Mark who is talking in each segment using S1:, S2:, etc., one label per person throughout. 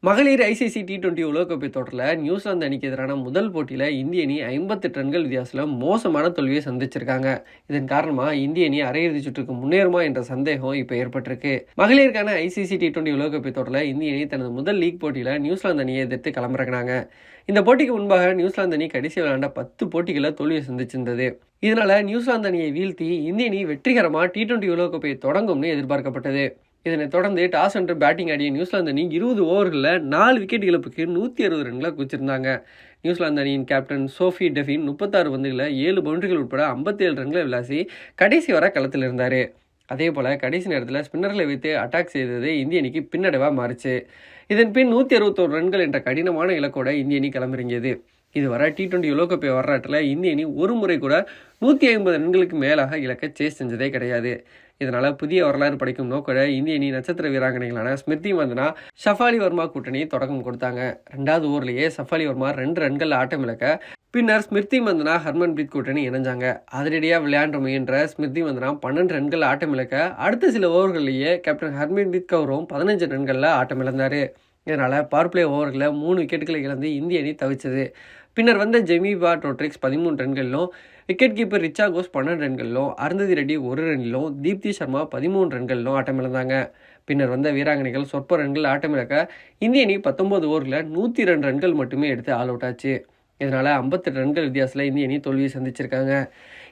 S1: மகளிர் ICC T20 உலகக்கோப்பை தொடரில் நியூசிலாந்து அணிக்கு எதிரான முதல் போட்டியில் இந்திய அணி 58 ரன்கள் வித்தியாசத்தில் மோசமான தோல்வியை சந்திச்சிருக்காங்க. இதன் காரணமாக இந்திய அணி அரையிறுதி சுற்றுக்கு முன்னேறுமா என்ற சந்தேகம் இப்போ ஏற்பட்டிருக்கு. மகளிருக்கான ஐசிசி T20 உலகக்கோப்பை தொடரில் இந்திய அணி தனது முதல் லீக் போட்டியில் நியூசிலாந்து அணியை எதிர்த்து களமிறங்கினாங்க. இந்த போட்டிக்கு முன்பாக நியூசிலாந்து அணி கடைசி விளையாண்ட 10 போட்டிகளில் தோல்வியை சந்திச்சிருந்தது. இதனால நியூசிலாந்து அணியை வீழ்த்தி இந்திய அணி வெற்றிகரமாக T20 உலகக்கோப்பையை தொடங்கும்னு எதிர்பார்க்கப்பட்டது. இதனைத் தொடர்ந்து டாஸ் வென்று பேட்டிங் ஆடிய நியூசிலாந்து அணி 20 ஓவர்களில் 4 விக்கெட் இழப்புக்கு 160 ரன்களை குவிச்சிருந்தாங்க. நியூசிலாந்து அணியின் கேப்டன் சோஃபி டெஃபின் 36 பந்துகளில் 7 பவுண்டரிகள் உட்பட 57 ரன்களை விளாசி கடைசி வரை களத்தில் இருந்தார். அதே போல் கடைசி நேரத்தில் ஸ்பின்னர்களை வைத்து அட்டாக் செய்தது இந்திய அணிக்கு பின்னடைவாக மாறிச்சு. இதன் பின் 161 ரன்கள் என்ற கடினமான இலக்கோட இந்திய அணி களமிறங்கியது. இதுவரை T20 உலகக்கோப்பை வரலாற்றில் இந்திய அணி ஒரு முறை கூட 150 ரன்களுக்கு மேலாக இலக்கை சேஸ் செஞ்சதே கிடையாது. இதனால் புதிய வரலாறு படைக்கும் நோக்கோட இந்திய அணி நட்சத்திர வீராங்கனைகளான ஸ்மிருதி மந்தனா, ஷஃபாலி வர்மா கூட்டணி தொடக்கம் கொடுத்தாங்க. 2வது ஓவர்லேயே ஷஃபாலி வர்மா 2 ரன்கள் ஆட்டம் இழக்க பின்னர் ஸ்மிருதி மந்தனா ஹர்மன்பிரீத் கூட்டணி இணைஞ்சாங்க. அதிரடியாக விளையாட முயன்ற ஸ்மிருதி மந்தனா 12 ரன்கள் ஆட்டம் இழக்க அடுத்த சில ஓவர்களிலேயே கேப்டன் ஹர்மன்பிரீத் கௌரும் 15 ரன்களில் ஆட்டம் இழந்தார். இதனால் பவர் பிளே ஓவர்களில் 3 விக்கெட்டுகளை இழந்து இந்திய அணி தவிச்சது. பின்னர் வந்த ஜெமிவா டோட்ரிக்ஸ் 13 ரன்களிலும், விக்கெட் கீப்பர் ரிச்சா கோஸ் 12 ரன்களிலும், அருந்ததி ரெட்டி 1 ரன்னிலும், தீப்தி சர்மா 13 ரன்களிலும் ஆட்டமிழந்தாங்க. பின்னர் வந்த வீராங்கனைகள் சொற்ப ரன்கள் ஆட்டமிழக்க இந்திய அணி 19 ஓவரில் 102 ரன்கள் மட்டுமே எடுத்து ஆல் அவுட் ஆச்சு. இதனால் 58 ரன்கள் வித்தியாசத்தில் இந்திய அணி தோல்வியை சந்திச்சிருக்காங்க.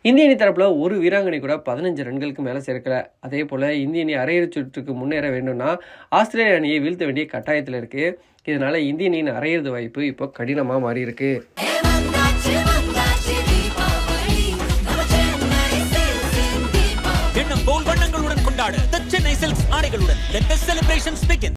S1: இந்திய அணி தரப்பில் ஒரு வீராங்கனை கூட 15 ரன்களுக்கு மேலே சேர்க்கல. அதே போல் இந்திய அணி அரையிறுதி சுற்றுக்கு முன்னேற வேண்டும்னா ஆஸ்திரேலிய அணியை வீழ்த்த வேண்டிய கட்டாயத்தில் இருக்குது. இதனால் இந்திய அணியின் அரையிறுதி வாய்ப்பு இப்போ கடினமாக மாறி இருக்கு.
S2: எண்ணம் போல் வண்ணங்களுடன் கொண்டாட The Chennai Silks ஆடைகளுடன் Let the celebrations begin.